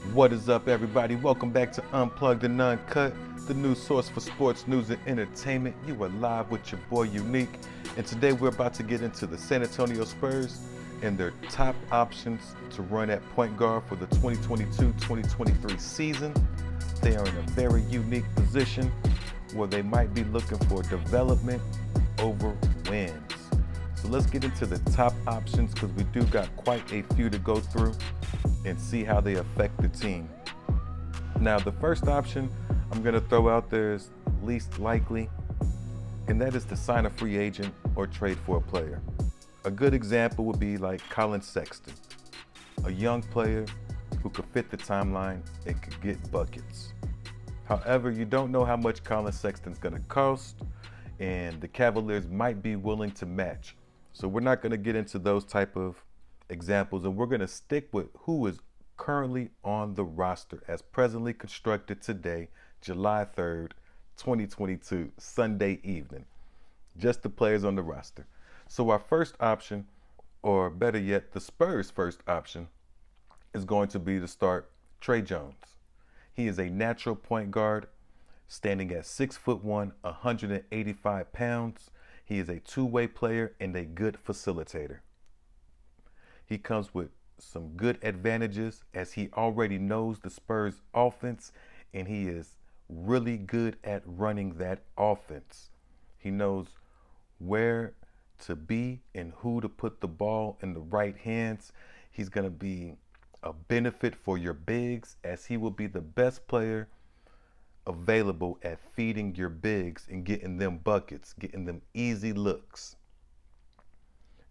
What is up, everybody? Welcome back to Unplugged and Uncut, the new source for sports news and entertainment. You are live with your boy Unique, and today we're about to get into the San Antonio Spurs and their top options to run at point guard for the 2022-2023 season. They are in a very unique position where they might be looking for development over wins. So let's get into the top options because we do got quite a few to go through and see how they affect the team. Now, the first option I'm going to throw out there is least likely, and that is to sign a free agent or trade for a player. A good example would be like Collin Sexton, a young player who could fit the timeline and could get buckets. However, you don't know how much Collin Sexton's going to cost, and the Cavaliers might be willing to match. So we're not going to get into those type of examples, and we're going to stick with who is currently on the roster as presently constructed today, July 3rd, 2022, Sunday evening. Just the players on the roster. So our first option, or better yet, the Spurs' first option, is going to be to start Trey Jones. He is a natural point guard, standing at 6'1", 185 pounds. He is a two-way player and a good facilitator. He comes with some good advantages as he already knows the Spurs offense and he is really good at running that offense. He knows where to be and who to put the ball in the right hands. He's going to be a benefit for your bigs as he will be the best player available at feeding your bigs and getting them buckets, getting them easy looks.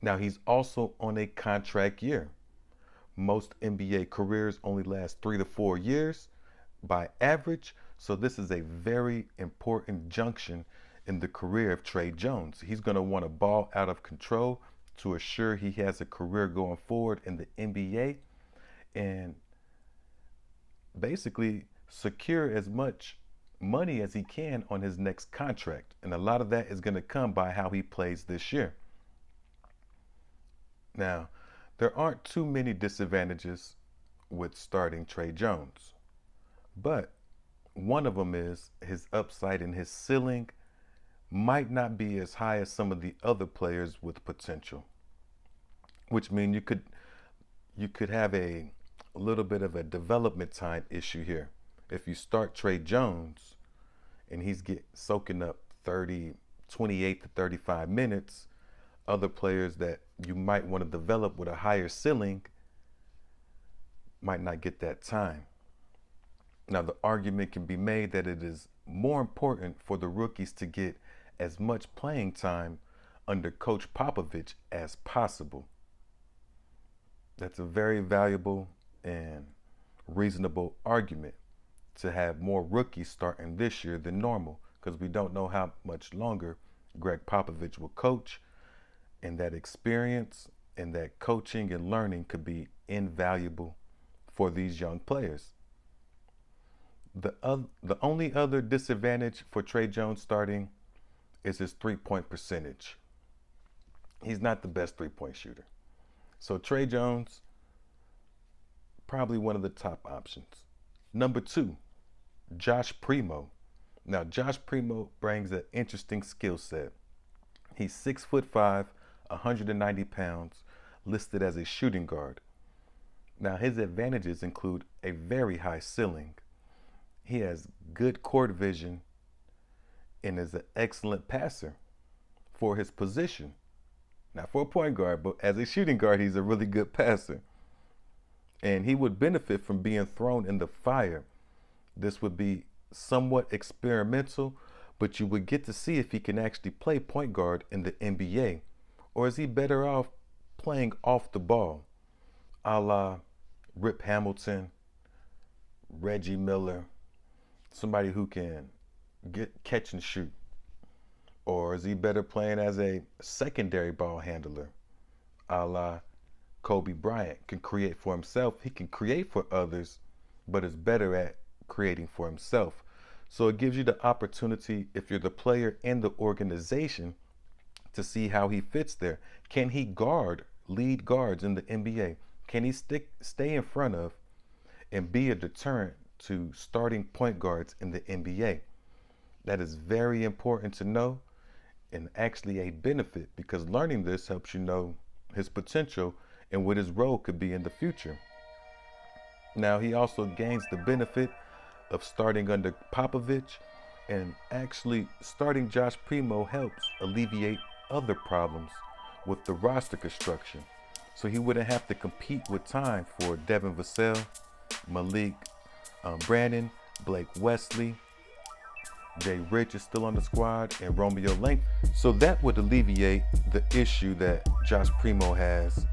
Now, he's also on a contract year. Most NBA careers only last 3 to 4 years by average, so this is a very important junction in the career of Trey Jones. He's going to want a ball out of control to assure he has a career going forward in the NBA and basically secure as much money as he can on his next contract. And a lot of that is going to come by how he plays this year. Now, there aren't too many disadvantages with starting Trey Jones, but one of them is his upside and his ceiling might not be as high as some of the other players with potential, which means you could have a little bit of a development time issue here. If you start Trey Jones and he's soaking up 28 to 35 minutes, other players that you might want to develop with a higher ceiling might not get that time. Now, the argument can be made that it is more important for the rookies to get as much playing time under Coach Popovich as possible. That's a very valuable and reasonable argument to have more rookies starting this year than normal because we don't know how much longer Greg Popovich will coach. And that experience and that coaching and learning could be invaluable for these young players. The only other disadvantage for Trey Jones starting is his three-point percentage. He's not the best three-point shooter. So Trey Jones, probably one of the top options. Number 2, Josh Primo. Now, Josh Primo brings an interesting skill set. He's 6'5", 190 pounds, listed as a shooting guard. Now, his advantages include a very high ceiling. He has good court vision and is an excellent passer for his position. Not for a point guard, but as a shooting guard, he's a really good passer. And he would benefit from being thrown in the fire. This would be somewhat experimental, but you would get to see if he can actually play point guard in the NBA. Or is he better off playing off the ball, a la Rip Hamilton, Reggie Miller, somebody who can catch and shoot? Or is he better playing as a secondary ball handler, a la Kobe Bryant? Can create for himself. He can create for others, but is better at creating for himself. So it gives you the opportunity, if you're the player and the organization, to see how he fits there. Can he guard lead guards in the NBA? Can he stay in front of and be a deterrent to starting point guards in the NBA. That is very important to know and actually a benefit, because learning this helps you know his potential and what his role could be in the future. Now, he also gains the benefit of starting under Popovich, and actually starting Josh Primo helps alleviate other problems with the roster construction. So he wouldn't have to compete with time for Devin Vassell, Malik Brandon, Blake Wesley, Jay Rich is still on the squad, and Romeo Langford. So that would alleviate the issue that Josh Primo has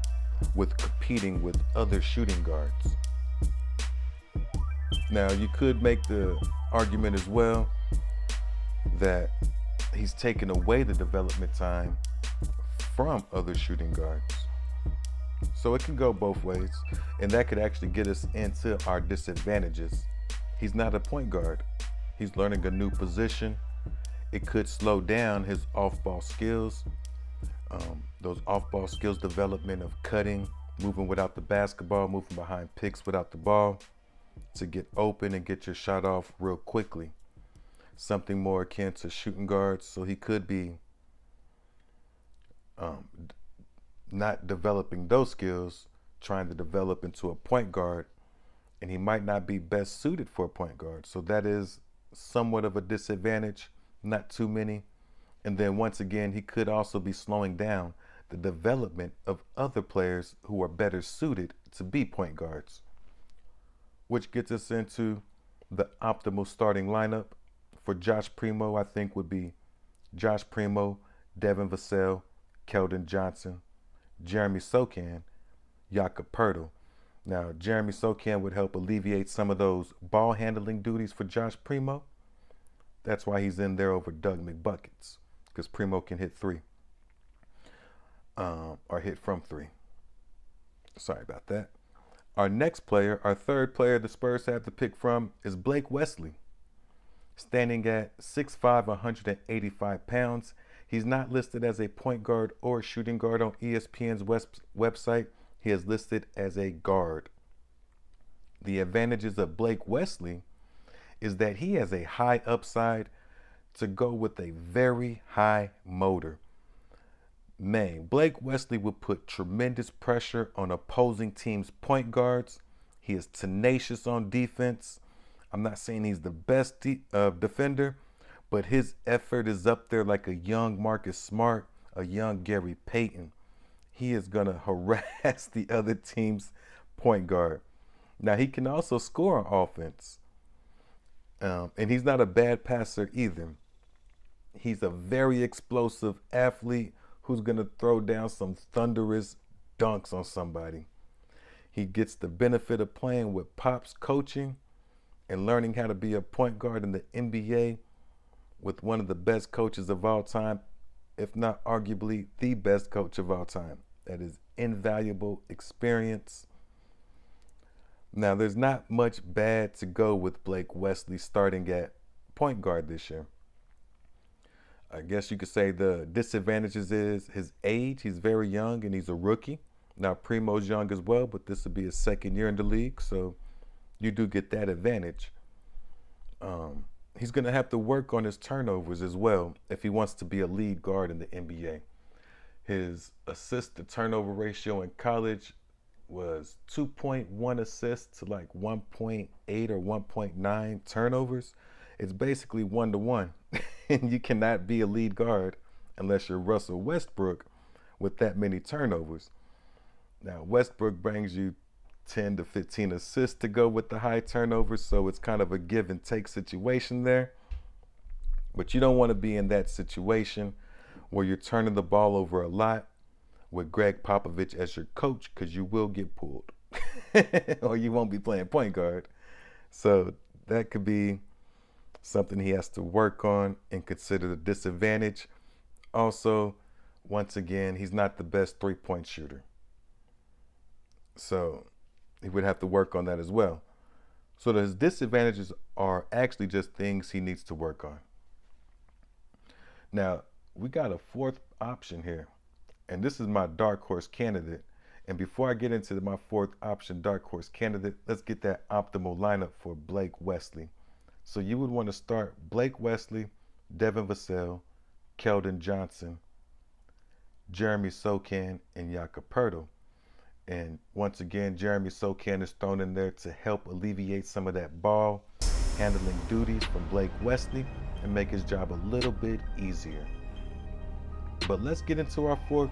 with competing with other shooting guards. Now, you could make the argument as well that he's taken away the development time from other shooting guards. So it can go both ways, and that could actually get us into our disadvantages. He's not a point guard. He's learning a new position. It could slow down his off-ball skills, those off-ball skills development of cutting, moving without the basketball, moving behind picks without the ball to get open and get your shot off real quickly. Something more akin to shooting guards. So he could be not developing those skills, trying to develop into a point guard, and he might not be best suited for a point guard. So that is somewhat of a disadvantage, not too many. And then once again, he could also be slowing down the development of other players who are better suited to be point guards, which gets us into the optimal starting lineup for Josh Primo. I think would be Josh Primo, Devin Vassell, Keldon Johnson, Jeremy Sochan, Jakob Poeltl. Now, Jeremy Sochan would help alleviate some of those ball handling duties for Josh Primo. That's why he's in there over Doug McBuckets, because Primo can hit three, or hit from three. Sorry about that. Our next player, our third player the Spurs have to pick from, is Blake Wesley. Standing at 6'5", 185 pounds. He's not listed as a point guard or shooting guard on ESPN's website. He is listed as a guard. The advantages of Blake Wesley is that he has a high upside to go with a very high motor. Man, Blake Wesley would put tremendous pressure on opposing teams' point guards. He is tenacious on defense. I'm not saying he's the best defender, but his effort is up there like a young Marcus Smart, a young Gary Payton. He is going to harass the other team's point guard. Now, he can also score on offense. And he's not a bad passer either. He's a very explosive athlete who's going to throw down some thunderous dunks on somebody. He gets the benefit of playing with Pop's coaching and learning how to be a point guard in the NBA with one of the best coaches of all time, if not arguably the best coach of all time. That is invaluable experience. Now, there's not much bad to go with Blake Wesley starting at point guard this year. I guess you could say the disadvantages is his age. He's very young and he's a rookie. Now, Primo's young as well, but this will be his second year in the league, so you do get that advantage. He's going to have to work on his turnovers as well if he wants to be a lead guard in the NBA. His assist to turnover ratio in college was 2.1 assists to like 1.8 or 1.9 turnovers. It's basically 1-to-1. And you cannot be a lead guard unless you're Russell Westbrook with that many turnovers. Now, Westbrook brings you 10 to 15 assists to go with the high turnovers, so it's kind of a give and take situation there. But you don't want to be in that situation where you're turning the ball over a lot with Greg Popovich as your coach, because you will get pulled or you won't be playing point guard. So that could be something he has to work on and consider the disadvantage. Also, once again, he's not the best three-point shooter. So he would have to work on that as well. So his disadvantages are actually just things he needs to work on. Now, we got a fourth option here, and this is my dark horse candidate, And before I get into my fourth option dark horse candidate, let's get that optimal lineup for Blake Wesley. So you would want to start Blake Wesley, Devin Vassell, Keldon Johnson, Jeremy Sochan, and Jakob. And once again, Jeremy Sochan is thrown in there to help alleviate some of that ball handling duties from Blake Wesley and make his job a little bit easier. But let's get into our fourth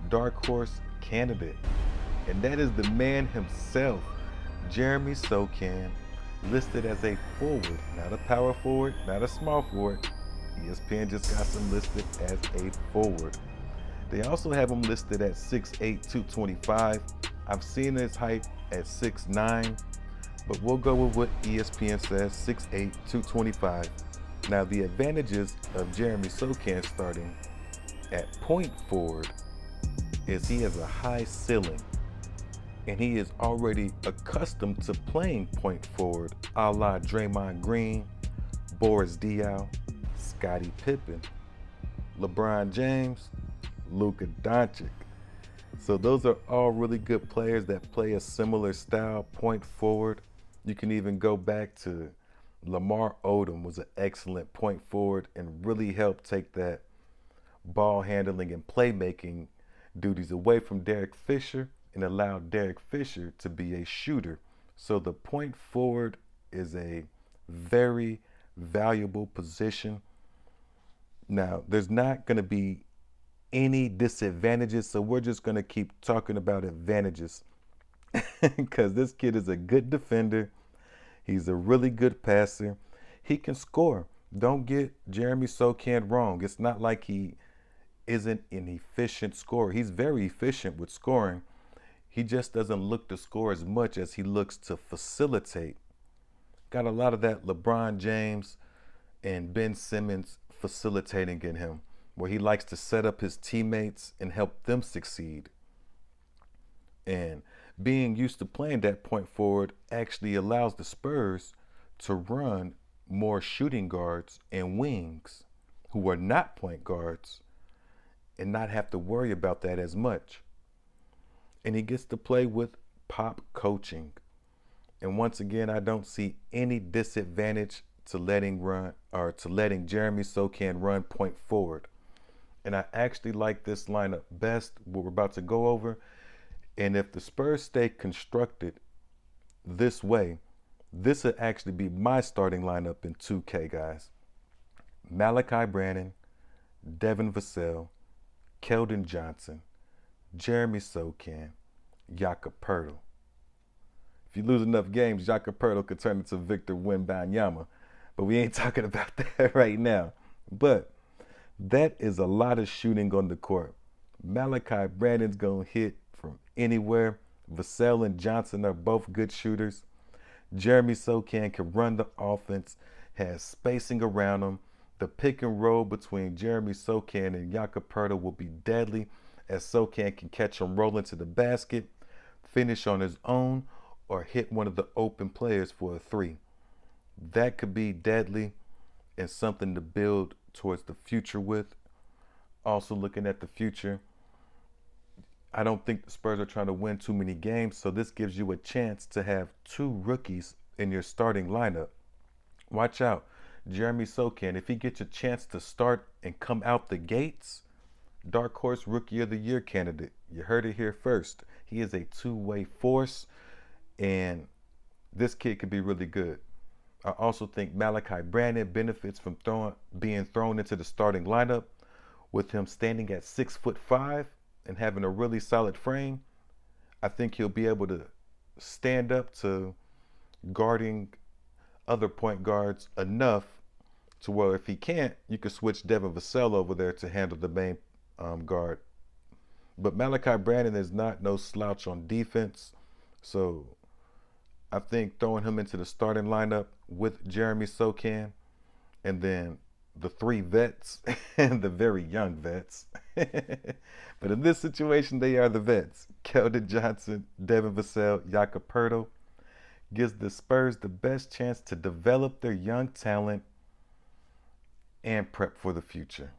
dark horse candidate, and that is the man himself, Jeremy Sochan, listed as a forward, not a power forward, not a small forward. ESPN just got him listed as a forward. They also have him listed at 6'8", 225. I've seen his height at 6'9", but we'll go with what ESPN says, 6'8", 225. Now the advantages of Jeremy Sochan starting at point forward is he has a high ceiling, and he is already accustomed to playing point forward, a la Draymond Green, Boris Diaw, Scottie Pippen, LeBron James, Luka Doncic. So those are all really good players that play a similar style, point forward. You can even go back to Lamar Odom was an excellent point forward and really helped take that ball handling and playmaking duties away from Derek Fisher and allowed Derek Fisher to be a shooter. So the point forward is a very valuable position. Now, there's not going to be any disadvantages, so we're just going to keep talking about advantages because this kid is a good defender. He's a really good passer. He can score. Don't get Jeremy Sochan wrong. It's not like he isn't an efficient scorer. He's very efficient with scoring. He just doesn't look to score as much as he looks to facilitate. Got a lot of that LeBron James and Ben Simmons facilitating in him, where he likes to set up his teammates and help them succeed. And being used to playing that point forward actually allows the Spurs to run more shooting guards and wings who are not point guards and not have to worry about that as much. And he gets to play with pop coaching. And once again, I don't see any disadvantage to letting Jeremy Sochan run point forward. And I actually like this lineup best, what we're about to go over. And if the Spurs stay constructed this way, this would actually be my starting lineup in 2K, guys. Malachi Brannon, Devin Vassell, Keldon Johnson, Jeremy Sochan, Jakob. If you lose enough games, Jakob could turn into Victor Wembanyama. But we ain't talking about that right now. But that is a lot of shooting on the court. Malachi Brannon's going to hit from anywhere. Vassell and Johnson are both good shooters. Jeremy Sochan can run the offense, has spacing around him. The pick and roll between Jeremy Sochan and Jakob will be deadly, as Sochan can catch him rolling to the basket, finish on his own, or hit one of the open players for a three. That could be deadly and something to build towards the future with. Also looking at the future, I don't think the Spurs are trying to win too many games, so this gives you a chance to have two rookies in your starting lineup. Watch out. Jeremy Sochan, if he gets a chance to start and come out the gates, dark horse rookie of the year candidate. You heard it here first. He is a two-way force, and this kid could be really good. I also think Malachi Brannon benefits from being thrown into the starting lineup with him standing at 6'5" and having a really solid frame. I think he'll be able to stand up to guarding other point guards enough to where if he can't, you could switch Devin Vassell over there to handle the main guard. But Malachi Brannon is not no slouch on defense, so I think throwing him into the starting lineup with Jeremy Sochan and then the three vets and the very young vets. But in this situation, they are the vets. Keldon Johnson, Devin Vassell, Jakob gives the Spurs the best chance to develop their young talent and prep for the future.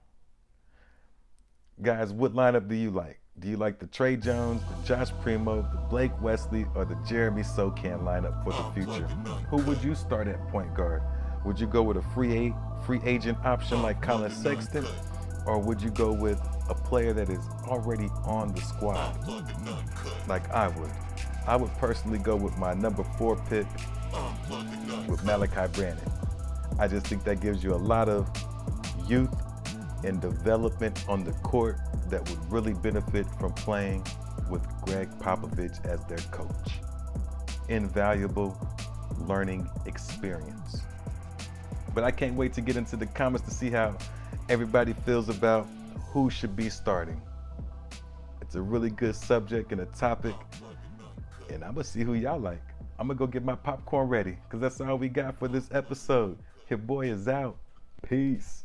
Guys, what lineup do you like? Do you like the Trey Jones, the Josh Primo, the Blake Wesley, or the Jeremy Sochan lineup for the future? Who would you start at point guard? Would you go with a free agent option like Colin Sexton? Or would you go with a player that is already on the squad? Like I would. I would personally go with my number 4 pick with Malachi Brannon. I just think that gives you a lot of youth and development on the court that would really benefit from playing with Greg Popovich as their coach. Invaluable learning experience. But I can't wait to get into the comments to see how everybody feels about who should be starting. It's a really good subject and a topic, and I'm gonna see who y'all like. I'm gonna go get my popcorn ready, because that's all we got for this episode. Your boy is out. Peace.